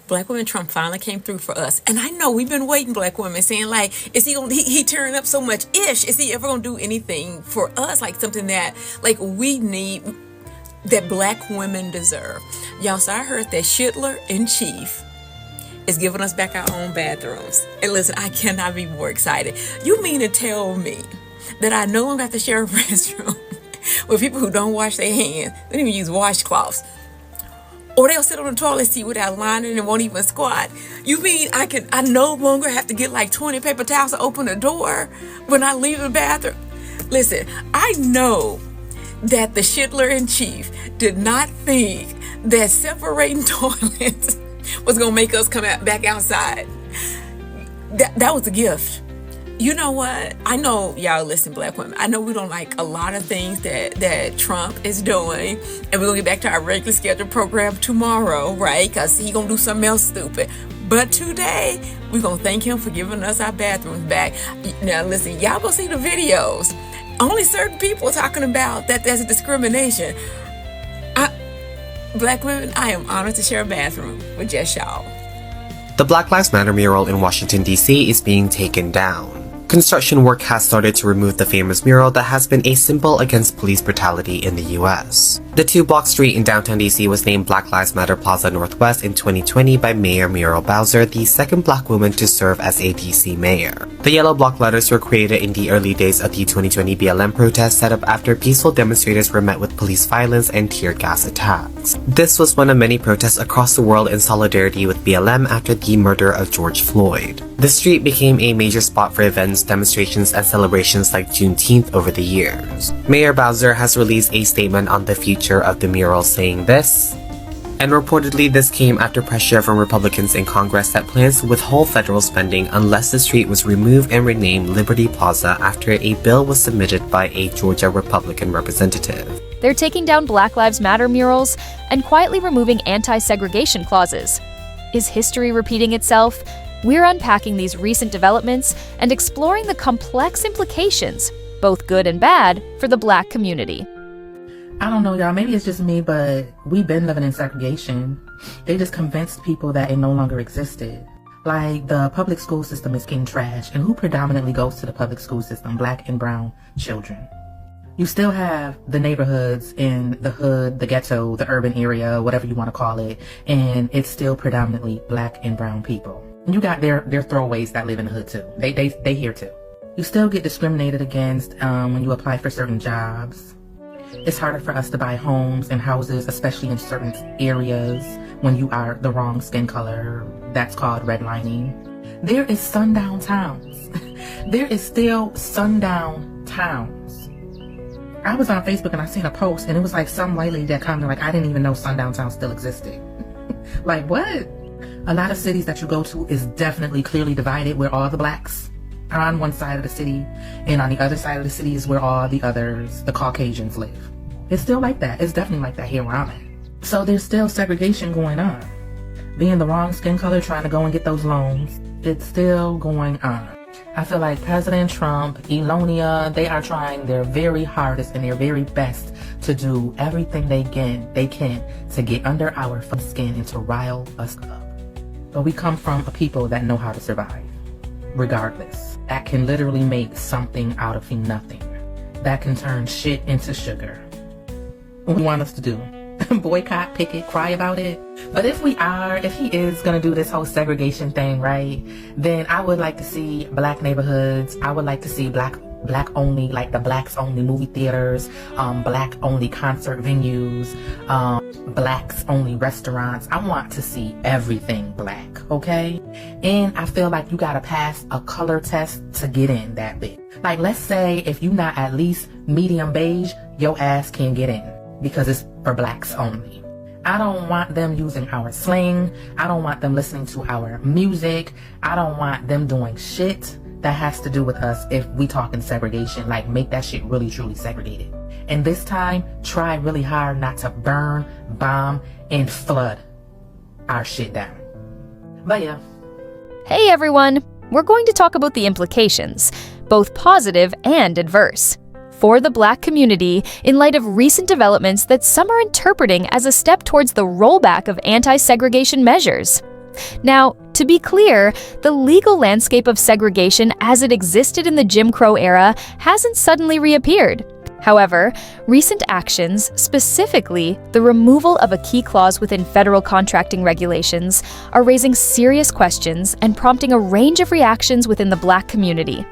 Black women, Trump finally came through for us. And I know we've been waiting, Black women, saying like, is he gonna, he turning up so much ish? Is he ever gonna do anything for us? Like something that like we need, that Black women deserve. Y'all, so I heard that Schindler in Chief is giving us back our own bathrooms. And listen, I cannot be more excited. You mean to tell me that I no longer have to share a restroom with people who don't wash their hands? They don't even use washcloths. Or they'll sit on the toilet seat without lining and won't even squat. You mean I no longer have to get like 20 paper towels to open the door when I leave the bathroom? Listen, I know that the Schindler in Chief did not think that separating toilets was gonna make us come back outside. That was a gift. You know what? I know y'all listen, Black women. I know we don't like a lot of things that Trump is doing, and we're gonna get back to our regular scheduled program tomorrow, right? Because he gonna do something else stupid. But today, we're gonna thank him for giving us our bathrooms back. Now listen, y'all go see the videos. Only certain people are talking about that there's a discrimination. Black women, I am honored to share a bathroom with just y'all. The Black Lives Matter mural in Washington, D.C. is being taken down. Construction work has started to remove the famous mural that has been a symbol against police brutality in the US. The 2-block street in downtown DC was named Black Lives Matter Plaza Northwest in 2020 by Mayor Muriel Bowser, the second Black woman to serve as a DC mayor. The yellow block letters were created in the early days of the 2020 BLM protests set up after peaceful demonstrators were met with police violence and tear gas attacks. This was one of many protests across the world in solidarity with BLM after the murder of George Floyd. The street became a major spot for events, demonstrations, and celebrations like Juneteenth over the years. Mayor Bowser has released a statement on the future of the mural saying this, and reportedly this came after pressure from Republicans in Congress that plans to withhold federal spending unless the street was removed and renamed Liberty Plaza after a bill was submitted by a Georgia Republican representative. They're taking down Black Lives Matter murals and quietly removing anti-segregation clauses. Is history repeating itself? We're unpacking these recent developments and exploring the complex implications, both good and bad, for the Black community. I don't know, y'all. Maybe it's just me, but we've been living in segregation. They just convinced people that it no longer existed. Like, the public school system is getting trashed. And who predominantly goes to the public school system? Black and brown children. You still have the neighborhoods in the hood, the ghetto, the urban area, whatever you want to call it. And it's still predominantly Black and brown people. And you got their throwaways that live in the hood too. They here too. You still get discriminated against when you apply for certain jobs. It's harder for us to buy homes and houses, especially in certain areas when you are the wrong skin color. That's called redlining. There is sundown towns. There is still sundown towns. I was on Facebook and I seen a post and it was like some white lady that commented like, I didn't even know sundown towns still existed. Like, what? A lot of cities that you go to is definitely clearly divided, where all the Blacks are on one side of the city and on the other side of the city is where all the others, the Caucasians, live. It's still like that. It's definitely like that here where I'm at. So there's still segregation going on. Being the wrong skin color, trying to go and get those loans, it's still going on. I feel like President Trump, Elonia, they are trying their very hardest and their very best to do everything they can to get under our skin and to rile us up. But we come from a people that know how to survive, regardless. That can literally make something out of nothing. That can turn shit into sugar. What do you want us to do? Boycott, picket, cry about it? But if he is gonna do this whole segregation thing, right, then I would like to see Black neighborhoods. I would like to see black only, like the Blacks only movie theaters, Black only concert venues, Blacks only restaurants. I want to see everything Black, okay? And I feel like you gotta pass a color test to get in that bit. Like, let's say if you not at least medium beige, your ass can get in because it's for Blacks only. I don't want them using our slang. I don't want them listening to our music. I don't want them doing shit that has to do with us if we talking segregation. Like, make that shit really truly segregated. And this time, try really hard not to burn, bomb, and flood our shit down. But yeah. Hey everyone! We're going to talk about the implications, both positive and adverse, for the Black community in light of recent developments that some are interpreting as a step towards the rollback of anti-segregation measures. Now, to be clear, the legal landscape of segregation as it existed in the Jim Crow era hasn't suddenly reappeared. However, recent actions, specifically the removal of a key clause within federal contracting regulations, are raising serious questions and prompting a range of reactions within the Black community.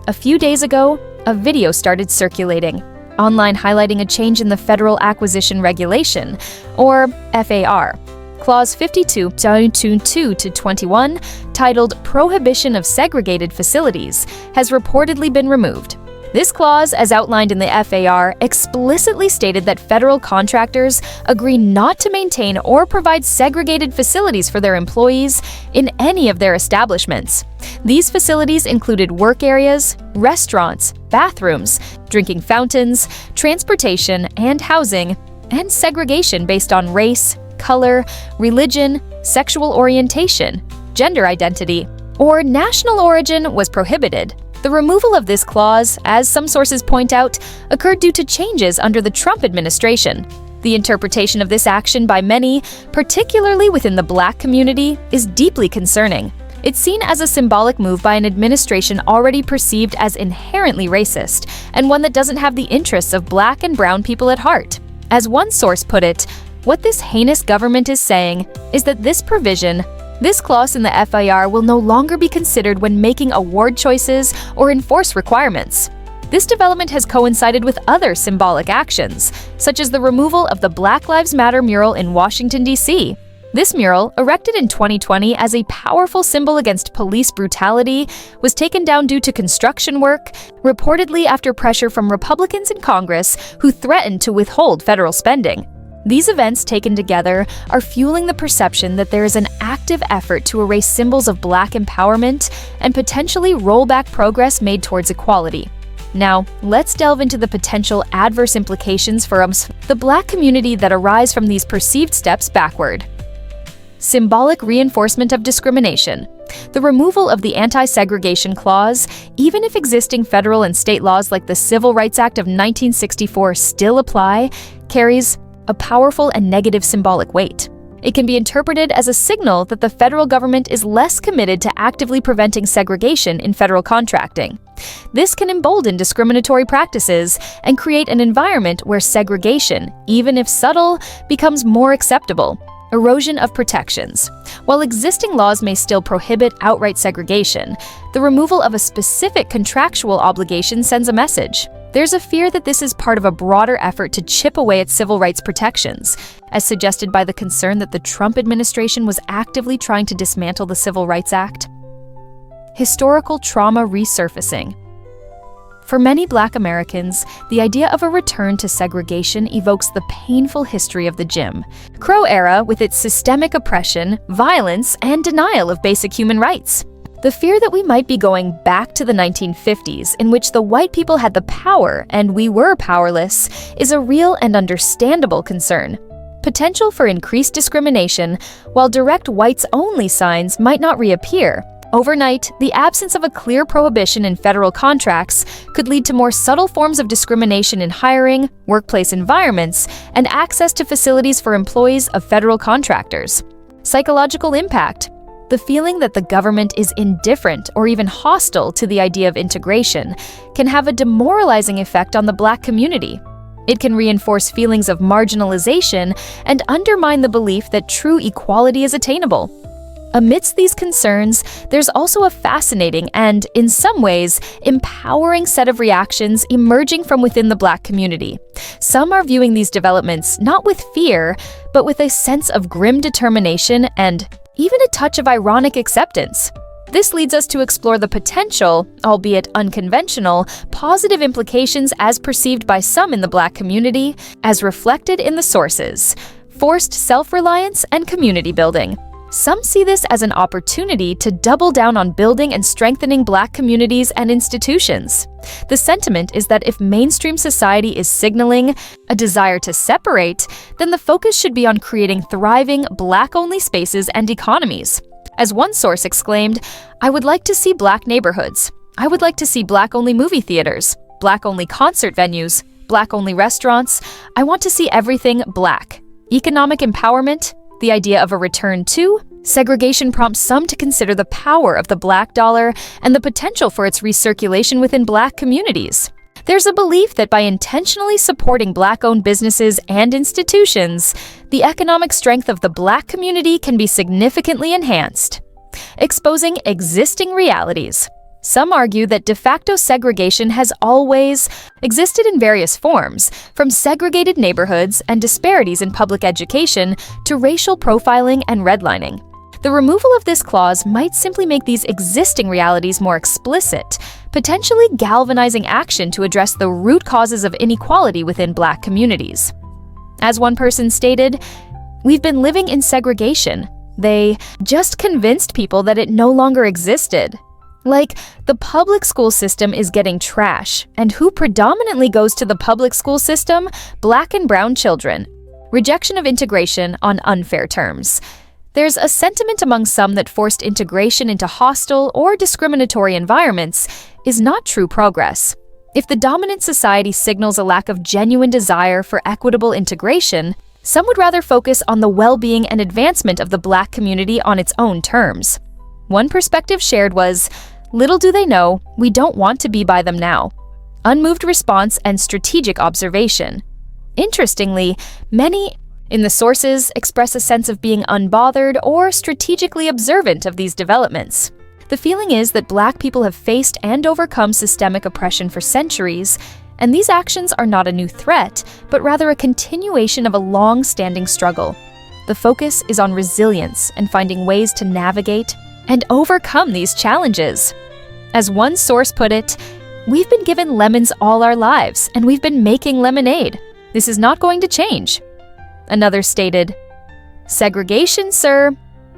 A few days ago, a video started circulating online highlighting a change in the Federal Acquisition Regulation, or FAR. Clause 52.2-21, titled Prohibition of Segregated Facilities, has reportedly been removed. This clause, as outlined in the FAR, explicitly stated that federal contractors agree not to maintain or provide segregated facilities for their employees in any of their establishments. These facilities included work areas, restaurants, bathrooms, drinking fountains, transportation and housing, and segregation based on race, color, religion, sexual orientation, gender identity, or national origin was prohibited. The removal of this clause, as some sources point out, occurred due to changes under the Trump administration. The interpretation of this action by many, particularly within the Black community, is deeply concerning. It's seen as a symbolic move by an administration already perceived as inherently racist, and one that doesn't have the interests of Black and brown people at heart. As one source put it, what this heinous government is saying is that this clause in the FAR will no longer be considered when making award choices or enforce requirements. This development has coincided with other symbolic actions, such as the removal of the Black Lives Matter mural in Washington, D.C. This mural, erected in 2020 as a powerful symbol against police brutality, was taken down due to construction work, reportedly after pressure from Republicans in Congress who threatened to withhold federal spending. These events taken together are fueling the perception that there is an active effort to erase symbols of Black empowerment and potentially roll back progress made towards equality. Now, let's delve into the potential adverse implications for the Black community that arise from these perceived steps backward. Symbolic reinforcement of discrimination. The removal of the anti-segregation clause, even if existing federal and state laws like the Civil Rights Act of 1964 still apply, carries a powerful and negative symbolic weight. It can be interpreted as a signal that the federal government is less committed to actively preventing segregation in federal contracting. This can embolden discriminatory practices and create an environment where segregation, even if subtle, becomes more acceptable. Erosion of protections. While existing laws may still prohibit outright segregation, the removal of a specific contractual obligation sends a message. There's a fear that this is part of a broader effort to chip away at civil rights protections, as suggested by the concern that the Trump administration was actively trying to dismantle the Civil Rights Act. Historical trauma resurfacing. For many Black Americans, the idea of a return to segregation evokes the painful history of the Jim Crow era with its systemic oppression, violence, and denial of basic human rights. The fear that we might be going back to the 1950s, in which the white people had the power and we were powerless, is a real and understandable concern. Potential for increased discrimination, while direct whites-only signs might not reappear. Overnight, the absence of a clear prohibition in federal contracts could lead to more subtle forms of discrimination in hiring, workplace environments, and access to facilities for employees of federal contractors. Psychological impact. The feeling that the government is indifferent or even hostile to the idea of integration can have a demoralizing effect on the Black community. It can reinforce feelings of marginalization and undermine the belief that true equality is attainable. Amidst these concerns, there's also a fascinating and, in some ways, empowering set of reactions emerging from within the Black community. Some are viewing these developments not with fear, but with a sense of grim determination and even a touch of ironic acceptance. This leads us to explore the potential, albeit unconventional, positive implications as perceived by some in the Black community, as reflected in the sources: forced self-reliance and community building. Some see this as an opportunity to double down on building and strengthening Black communities and institutions. The sentiment is that if mainstream society is signaling a desire to separate, then the focus should be on creating thriving Black-only spaces and economies. As one source exclaimed, "I would like to see Black neighborhoods. I would like to see Black-only movie theaters, Black-only concert venues, Black-only restaurants. I want to see everything Black. Economic empowerment, the idea of a return to, Segregation prompts some to consider the power of the black dollar and the potential for its recirculation within Black communities. There's a belief that by intentionally supporting Black-owned businesses and institutions, the economic strength of the Black community can be significantly enhanced. Exposing existing realities. Some argue that de facto segregation has always existed in various forms, from segregated neighborhoods and disparities in public education to racial profiling and redlining. The removal of this clause might simply make these existing realities more explicit, potentially galvanizing action to address the root causes of inequality within Black communities. As one person stated, "We've been living in segregation. They just convinced people that it no longer existed." Like, the public school system is getting trash, and who predominantly goes to the public school system? Black and brown children. Rejection of integration on unfair terms. There's a sentiment among some that forced integration into hostile or discriminatory environments is not true progress. If the dominant society signals a lack of genuine desire for equitable integration, some would rather focus on the well-being and advancement of the Black community on its own terms. One perspective shared was, "Little do they know, we don't want to be by them now." Unmoved response and strategic observation. Interestingly, many in the sources express a sense of being unbothered or strategically observant of these developments. The feeling is that Black people have faced and overcome systemic oppression for centuries, and these actions are not a new threat, but rather a continuation of a long-standing struggle. The focus is on resilience and finding ways to navigate and overcome these challenges. As one source put it, "We've been given lemons all our lives, and we've been making lemonade. This is not going to change." Another stated, "Segregation, sir.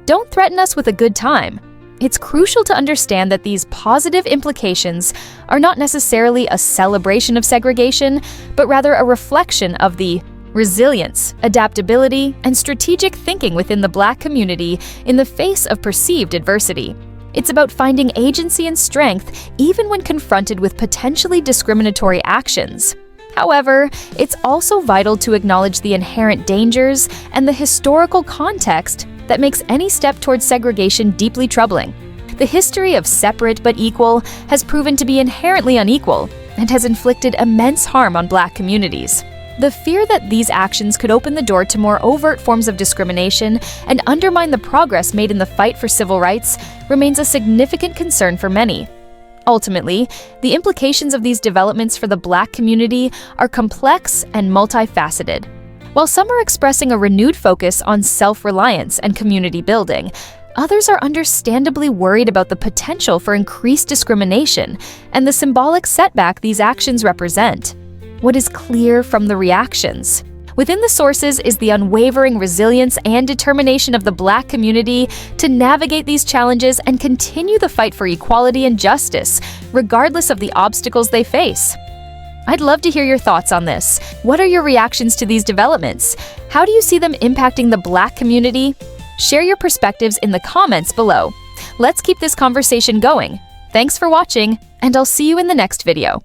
Don't threaten us with a good time." It's crucial to understand that these positive implications are not necessarily a celebration of segregation, but rather a reflection of the resilience, adaptability, and strategic thinking within the Black community in the face of perceived adversity. It's about finding agency and strength even when confronted with potentially discriminatory actions. However, it's also vital to acknowledge the inherent dangers and the historical context that makes any step towards segregation deeply troubling. The history of separate but equal has proven to be inherently unequal and has inflicted immense harm on Black communities. The fear that these actions could open the door to more overt forms of discrimination and undermine the progress made in the fight for civil rights remains a significant concern for many. Ultimately, the implications of these developments for the Black community are complex and multifaceted. While some are expressing a renewed focus on self-reliance and community building, others are understandably worried about the potential for increased discrimination and the symbolic setback these actions represent. What is clear from the reactions? Within the sources is the unwavering resilience and determination of the Black community to navigate these challenges and continue the fight for equality and justice, regardless of the obstacles they face. I'd love to hear your thoughts on this. What are your reactions to these developments? How do you see them impacting the Black community? Share your perspectives in the comments below. Let's keep this conversation going. Thanks for watching, and I'll see you in the next video.